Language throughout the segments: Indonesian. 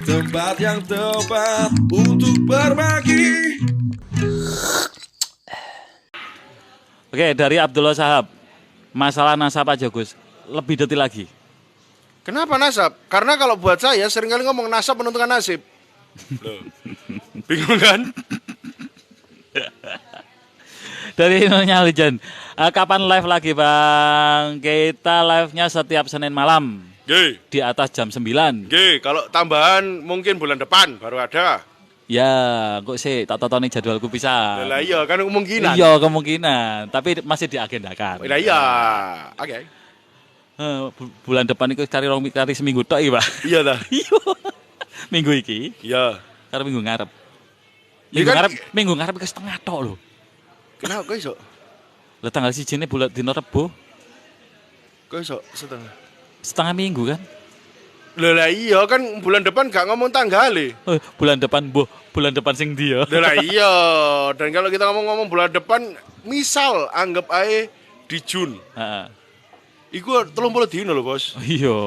Tempat yang tepat untuk berbagi. Oke, dari Abdullah Sahab. Masalah nasab aja, Gus. Lebih detail lagi. Kenapa nasab? Karena kalau buat saya seringkali ngomong nasab menentukan nasib. Loh. Bingung kan? Dari Inonya Legend. Kapan live lagi, Bang? Kita live-nya setiap Senin malam. G. Di atas jam 9. G. Kalau tambahan mungkin bulan depan baru ada. Ya, kok sih tak totoni jadwalku bisa. Lah iya kan kemungkinan. Iya, kemungkinan. Tapi masih diagendakan. Lah iya. Oke. Bulan depan itu kari seminggu tok, Pak. Iya dah. Iya. Minggu iki. Iya. Karo minggu ngarep. Ya kan- Minggu ngarep ke setengah tok lho. Kenapa kok iso? Lah tanggal 1 ini bulan dino Rebo. Kok iso setengah? Setengah minggu kan? Lah iya kan bulan depan gak ngomong tanggal. Bulan depan sing dia. Lah iya. Dan kalau kita ngomong-ngomong bulan depan, misal anggap aja di Jun. Heeh. Iku 30 dino loh, Bos. Iya.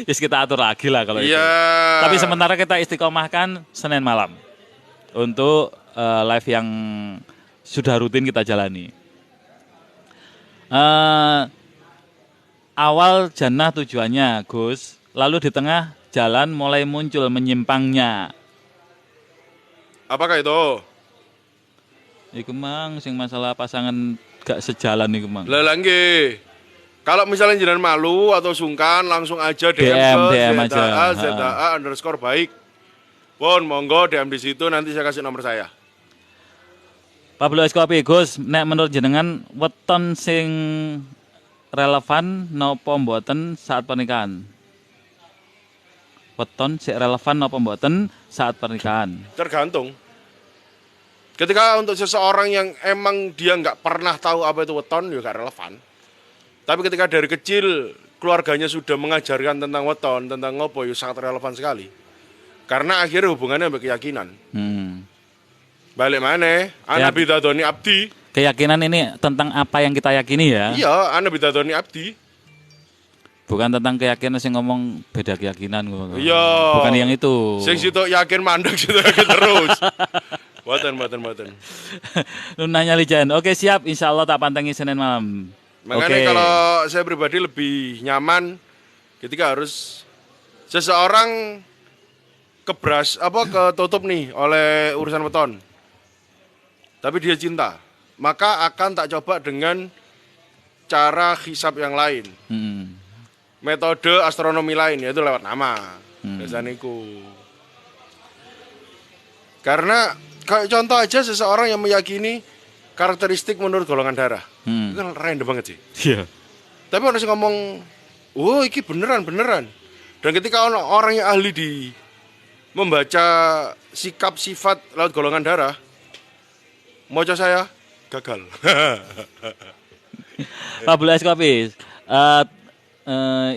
Yes, kita atur lagi lah kalau itu. Iya. Tapi sementara kita istiqomahkan Senin malam untuk live yang sudah rutin kita jalani. Awal jannah tujuannya, Gus. Lalu di tengah jalan mulai muncul menyimpangnya. Apakah itu? Iku mang sing masalah pasangan gak sejalan iku mang. Lah langge. Kalau misalnya jangan malu atau sungkan, langsung aja DM, DM ke aja. ZA_baik. Pon, monggo DM di situ, nanti saya kasih nomor saya. Pablo Escobar, Gus, nek menurut jenengan weton sing relevan napa mboten saat pernikahan? Weton sing relevan napa mboten saat pernikahan? Tergantung. Ketika untuk seseorang yang emang dia nggak pernah tahu apa itu weton, ya nggak relevan. Tapi ketika dari kecil keluarganya sudah mengajarkan tentang weton, tentang ngopo, ya sangat relevan sekali. Karena akhirnya hubungannya sama keyakinan. Balik mana? Ana bidadoni abdi. Keyakinan ini tentang apa yang kita yakini ya. Iya, ana bidadoni abdi. Bukan tentang keyakinan sing ngomong beda keyakinan ngono. Iya. Bukan yang itu. Sing situ yakin mandek, situ yakin terus. Boten. Lu nanya Lijan. Oke, siap. Insya Allah tak pantengin Senin malam. Makanya Oke. kalau saya pribadi lebih nyaman ketika harus seseorang ketutup nih oleh urusan weton. Tapi dia cinta, maka akan tak coba dengan cara hisab yang lain. Metode astronomi lain, yaitu lewat nama. Biasanya iku. Karena kayak contoh aja seseorang yang meyakini karakteristik menurut golongan darah. Itu kan random banget sih. Iya. Tapi orang yang ngomong, oh iki beneran. Dan ketika orang yang ahli di membaca sikap sifat lewat golongan darah, moco saya gagal. Pablo Escobar.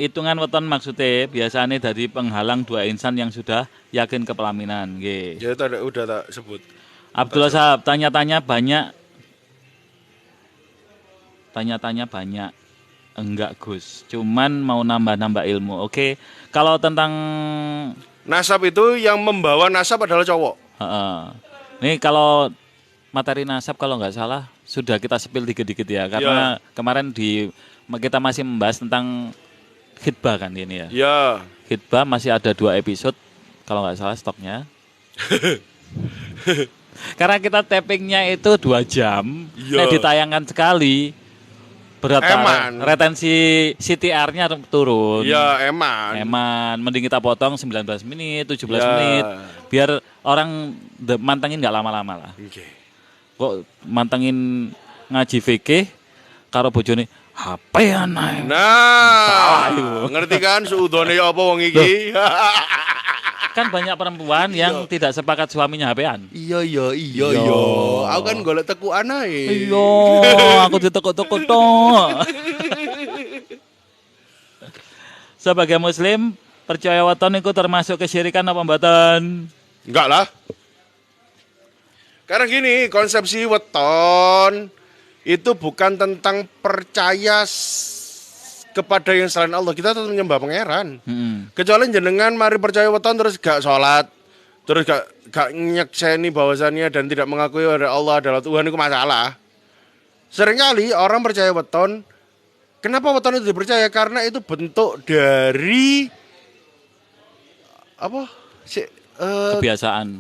Hitungan weton maksudnya biasanya dari penghalang dua insan yang sudah yakin ke pelaminan. Nggih. Ya tadi udah tak sebut. Abdullah Sahab, tanya-tanya banyak. Enggak, Gus. Cuman mau nambah-nambah ilmu. Oke. Kalau tentang Nasab itu yang membawa nasab adalah cowok. Ini kalau materi nasab kalau nggak salah sudah kita spill dikit-dikit ya. Karena kemarin kita masih membahas tentang khitbah kan ini ya. Ya. Khitbah masih ada 2 episode kalau nggak salah stoknya. Karena kita tappingnya itu 2 jam, Iya. nah ditayangkan sekali, berat Eman. retensi CTR-nya turun. Ya eman. Mending kita potong 19 menit, 17 Ya. menit, biar orang mantengin nggak lama-lama lah. Oke. Kok mantengin ngaji fikih, karo bojone HP anak. Nah, ngerti kan suudone apa wong iki? Kan banyak perempuan yang tidak sepakat suaminya HP-an. Iya. Aku kan golek tekuan ae. Iya, aku ditekuk-tekuk toh. Sebagai muslim, percaya weton itu termasuk kesyirikan apa mboten? Enggak lah. Karena gini, konsepsi weton itu bukan tentang percaya kepada yang selain Allah, kita tetap menyembah pangeran. Mm-mm. Kecuali jenengan mari percaya weton terus gak sholat, terus gak nyekseni bahwasannya dan tidak mengakui ada Allah adalah Tuhan, itu masalah. Seringkali orang percaya weton, kenapa weton itu dipercaya? Karena itu bentuk dari apa? Kebiasaan.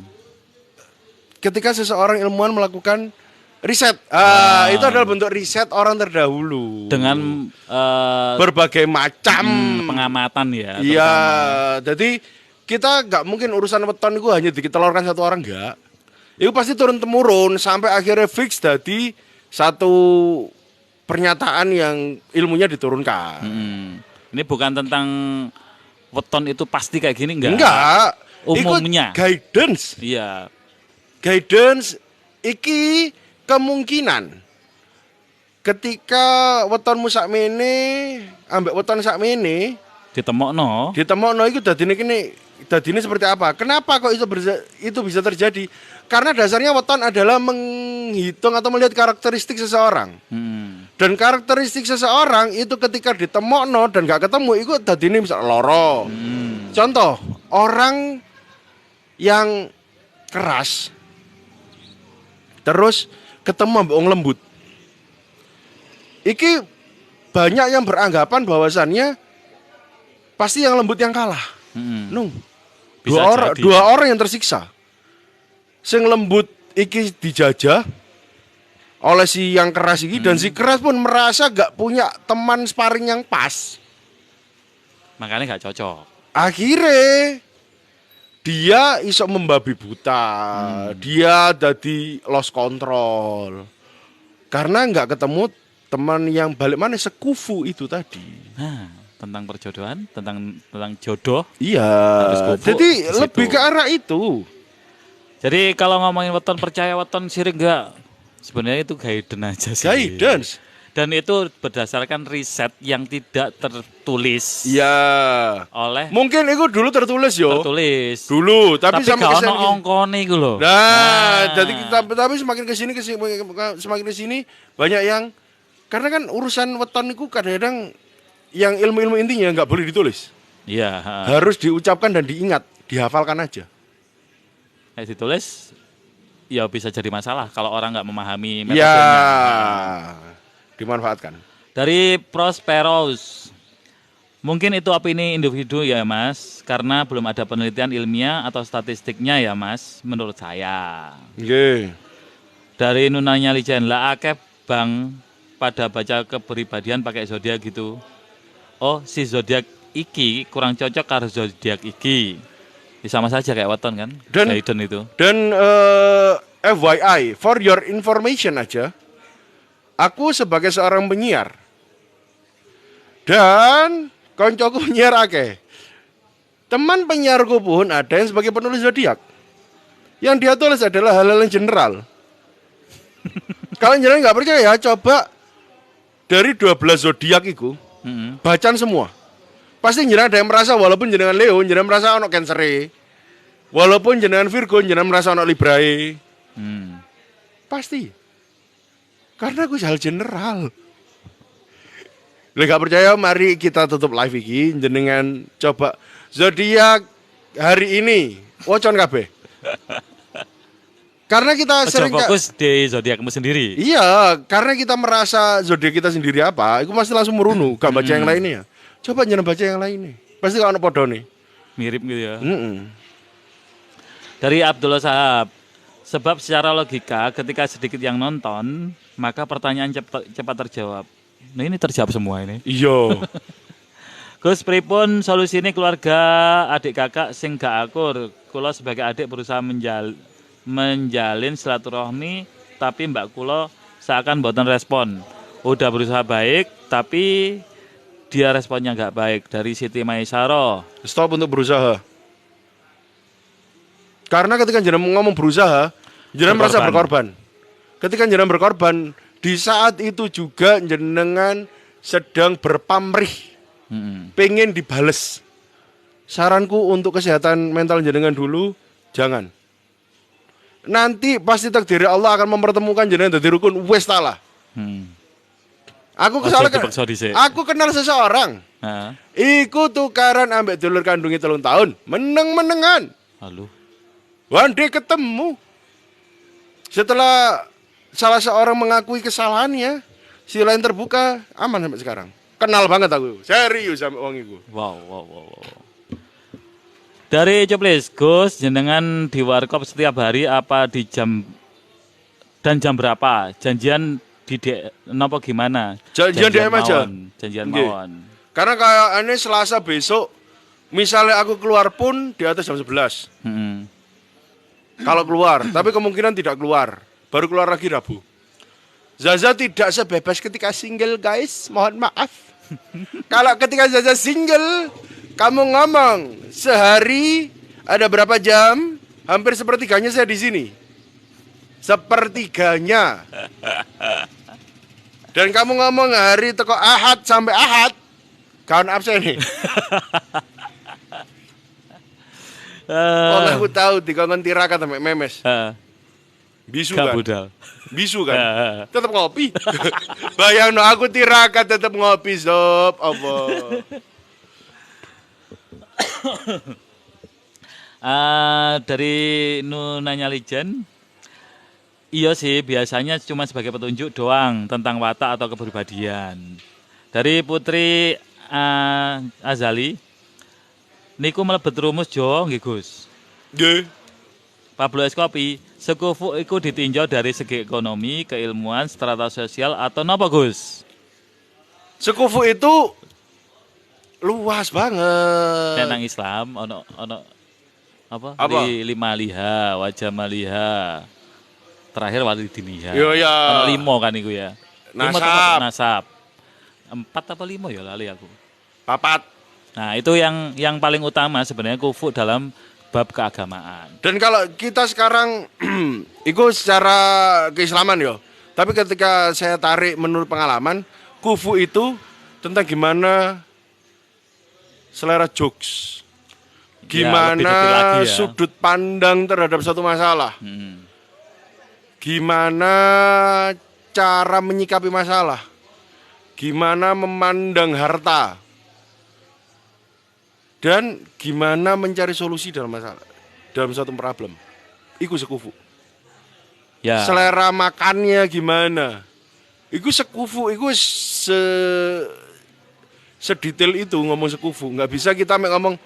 Ketika seseorang ilmuwan melakukan riset, itu adalah bentuk riset orang terdahulu Dengan berbagai macam pengamatan ya. Iya, terutama. jadi kita nggak mungkin urusan weton itu hanya ditelurkan satu orang, enggak. Itu pasti turun temurun sampai akhirnya fix jadi satu pernyataan yang ilmunya diturunkan. Ini bukan tentang weton itu pasti kayak gini enggak? Enggak. Umumnya. Itu guidance. Iya. Guidance iki kemungkinan ketika wetonmu sakmene ambek weton sakmene Ditemokno. iku dadine seperti apa? Kenapa kok itu bisa terjadi? Karena dasarnya weton adalah menghitung atau melihat karakteristik seseorang. Dan karakteristik seseorang itu ketika ditemokno dan gak ketemu itu dadine misal loro. Contoh, orang yang keras terus ketemu ambek wong lembut. Iki banyak yang beranggapan bahwasannya pasti yang lembut yang kalah. Nung. Bisa jadi. Dua orang yang tersiksa. Sing lembut iki dijajah oleh si yang keras iki dan si keras pun merasa gak punya teman sparring yang pas. Makanya gak cocok. Akhirnya dia iso membabi buta, dia jadi lost control karena nggak ketemu teman yang balik mana sekufu itu tadi. Nah, tentang perjodohan, tentang jodoh. Iya, Harus kufu jadi di situ. lebih ke arah itu. Jadi kalau ngomongin weton percaya weton sirik enggak? Sebenarnya itu guidance aja sih. Guidance. Dan itu berdasarkan riset yang tidak tertulis Iya. oleh Mungkin itu dulu tertulis yo. tertulis. Dulu, tapi sampai gak kesini. ono ongkone iku lho. Nah, jadi tapi semakin semakin kesini banyak yang karena kan urusan weton itu kadang-kadang yang ilmu-ilmu intinya nggak boleh ditulis. Iya, Harus diucapkan dan diingat, dihafalkan aja. kayak ditulis ya bisa jadi masalah kalau orang nggak memahami Ya, metodenya. dimanfaatkan. Dari Prosperous, mungkin itu opini individu ya Mas, karena belum ada penelitian ilmiah atau statistiknya ya Mas, menurut saya. Nggih. Dari Nunanya Lijen, lah akeh bang pada baca kepribadian pakai zodiak gitu. Oh, si zodiak iki kurang cocok karo zodiak iki. Ya, sama saja kayak weton kan? Dan- Gaiden itu. Dan FYI, for your information aja, aku sebagai seorang penyiar dan koncoku penyiar akeh. Teman penyiarku pun ada yang sebagai penulis zodiak. Yang dia tulis adalah hal-hal yang general. Kalau jenengan nggak percaya, coba dari 12 zodiak itu bacaan semua. Pasti jenengan ada yang merasa walaupun jenengan Leo, jenengan merasa ono Cancer. Walaupun jenengan Virgo, jenengan merasa ono Librae. Pasti. Karena gue hal general. Lek gak percaya, mari kita tutup live iki jenengan coba zodiak hari ini. Wocon kabeh. Karena kita Ojo sering fokus di zodiakmu sendiri. iya, karena kita merasa zodiak kita sendiri apa, itu pasti langsung merunu, gak baca yang lainnya. Coba jenengan baca yang lainnya. Pasti kalau ono podone. Mirip gitu ya. Heeh. Dari Abdullah Sahab, sebab secara logika ketika sedikit yang nonton, maka pertanyaan cepat terjawab. Nah ini terjawab semua ini. Iya. Gus pripun solusi ini keluarga adik kakak sing gak akur. Kula sebagai adik berusaha menjalin silaturahmi, tapi mbak kula seakan boten respon. Udah berusaha baik, tapi dia responnya gak baik. Dari Siti Maisaro. Stop untuk berusaha. Karena ketika jenengan ngomong berusaha, jenengan merasa berkorban. Ketika jenengan berkorban, di saat itu juga jenengan sedang berpamrih, pengen dibales. Saranku untuk kesehatan mental jenengan dulu, jangan. Nanti pasti takdir Allah akan mempertemukan jenengan dari rukun wes talah. Aku Ojo soalnya dipaksa dhisik. aku kenal seseorang. Heeh. Iku tukaran ambek dulur kandungnya 3 tahun. Meneng-menengan. Halo. One day ketemu. Setelah salah seorang mengakui kesalahannya, si lain terbuka, aman sampai sekarang. Kenal banget aku. Serius sampai wong iku. Wow. Dari Coplis, Gus, jenengan di warkop setiap hari apa di jam dan jam berapa? Janjian di nopo gimana? Janjian DM aja. Janjian Nggih. mawon. Karena kayak aneh Selasa besok, misalnya aku keluar pun di atas jam 11. Heeh. Kalau keluar, tapi kemungkinan tidak keluar. Baru keluar lagi Rabu. Zaza tidak sebebas ketika single, guys. Mohon maaf. Kalau ketika Zaza single, kamu ngomong sehari ada berapa jam? Hampir sepertiganya saya di sini. Sepertiganya. Dan kamu ngomong hari teko Ahad sampai Ahad, kawan absen nih. Oh, aku tahu dikongkon tirakat sampai memes. Bisu Gak kan? budal. Bisu kan? Tetap ngopi. Bayang no, aku tirakat tetap ngopi, sob. Apa? Dari Nunanya Lijen, iya sih biasanya cuma sebagai petunjuk doang tentang watak atau kepribadian. Dari Putri Azali, niku mlebet rumus Jawa nggih Gus. Nggih. Pablo Escopi, sekufu iku ditinjau dari segi ekonomi, keilmuan, strata sosial atau napa Gus? Sekufu itu luas banget. Nek nang Islam ono apa? Apa? Lima liha, wajah maliha. Terakhir wali diniha. Yo ya. Ono 5 kan iku ya. Lima Nasab. apa? Nasab. 4 apa 5 ya lali aku. Papat. Nah, itu yang paling utama sebenarnya kufu dalam bab keagamaan. Dan kalau kita sekarang itu secara keislaman yo. Tapi ketika saya tarik menurut pengalaman, kufu itu tentang gimana selera jokes. Ya, lebih Gimana detail lagi ya. sudut pandang terhadap satu masalah. Gimana cara menyikapi masalah. Gimana memandang harta. Dan gimana mencari solusi dalam masalah, dalam suatu problem. Iku sekufu. Ya. Selera makannya gimana? Iku sekufu, iku sedetail itu ngomong sekufu. Nggak bisa kita ngomong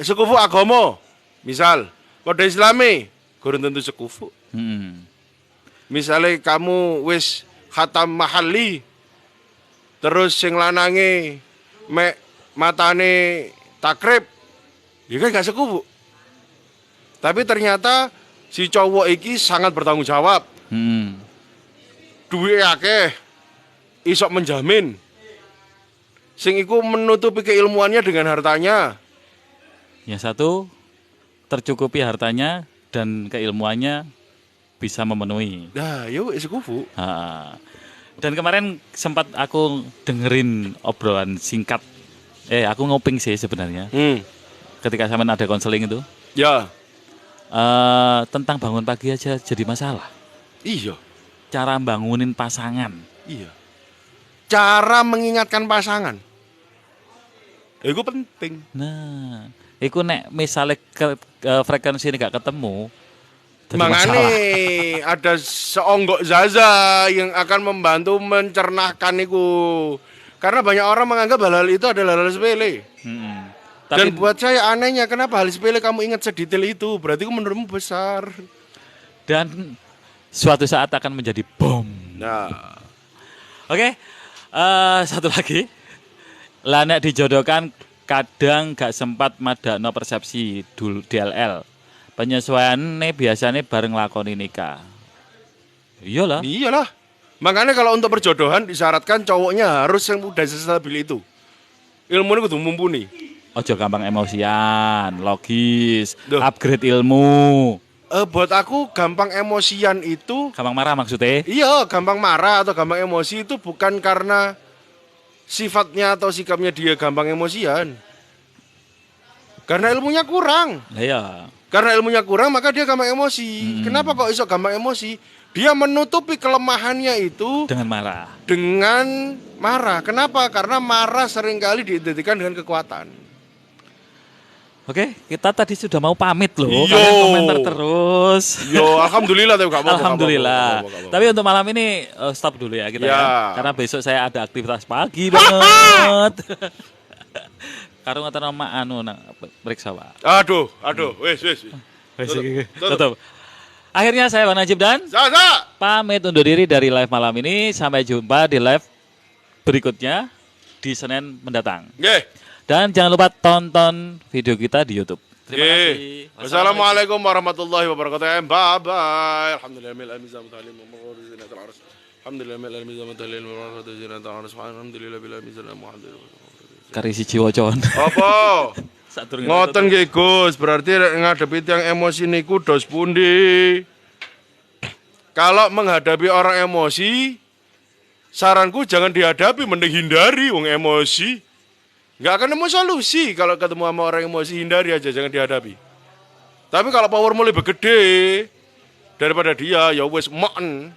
sekufu agama. Misal, kode Islami, kurang tentu sekufu. Misalnya kamu wis khatam mahalli, terus sing lanange mek matane takrib, ya kan gak sekufu. Tapi ternyata si cowok iki sangat bertanggung jawab. Duwe akeh, isok menjamin. Sing iku menutupi keilmuannya dengan hartanya. Yang satu tercukupi hartanya dan keilmuannya bisa memenuhi. Nah, yo sekufu. Dan kemarin sempat aku dengerin obrolan singkat. Aku ngoping sih sebenarnya. Ketika sampean ada konseling itu. Ya. Tentang bangun pagi aja jadi masalah. Iya. Cara bangunin pasangan. Iya. Cara mengingatkan pasangan. Itu penting. Nah, itu nek misalnya frekuensi ini gak ketemu, jadi Makanya masalah. ada seonggok Zaza yang akan membantu mencernahkan itu. Karena banyak orang menganggap hal-hal itu adalah hal sepele. Dan Tapi buat saya anehnya, kenapa hal sepele kamu ingat sedetail itu? Berarti itu menurutmu besar. dan suatu saat akan menjadi bom. Nah, Oke, satu lagi. Lah nek dijodohkan kadang gak sempat madakno persepsi DLL. Penyesuaiannya biasanya bareng lakoni nikah. Iyalah. iyalah. Makanya kalau untuk perjodohan disyaratkan cowoknya harus yang udah sestabil itu. Ilmunya kudu mumpuni. Ojo gampang emosian, logis, Duh. upgrade ilmu. Buat aku gampang emosian itu, Gampang marah maksudnya? iya gampang marah atau gampang emosi itu bukan karena sifatnya atau sikapnya dia gampang emosian. Karena ilmunya kurang. Lah ya. Karena ilmunya kurang maka dia gampang emosi. Kenapa kok iso gampang emosi? Dia menutupi kelemahannya itu Dengan marah. dengan marah. Kenapa? Karena marah seringkali diidentikan dengan kekuatan. Oke, kita tadi sudah mau pamit loh. Yo. Kalian komentar terus. Yo, alhamdulillah tapi gak apa-apa. Alhamdulillah. Gak apa-apa. Tapi untuk malam ini stop dulu ya kita Ya. ya. Karena besok saya ada aktivitas pagi banget. Karung atau nama periksa Pak. Aduh, wes. Tutup. Akhirnya saya Bang Najib dan Zaza. pamit undur diri dari live malam ini. Sampai jumpa di live berikutnya di Senin mendatang. Nggih. Dan jangan lupa tonton video kita di YouTube. Terima kasih. Wassalamualaikum warahmatullahi wabarakatuh. Bye bye. Alhamdulillah mil amizam talim wa zinatul arsh. Alhamdulillah mil amizam talim wa zinatul arsh. Alhamdulillah bil amizam muhammad. Kari siji wocon. Apa? Saturunge Ngoten nggih Gus, berarti ngadepi tiang emosi niku dos pundi? Kalau menghadapi orang emosi, saranku jangan dihadapi, mending hindari wong emosi. Nggak akan nemu solusi kalau ketemu sama orang emosi, hindari aja, jangan dihadapi. Tapi kalau powermu lebih gede daripada dia, ya wes maan.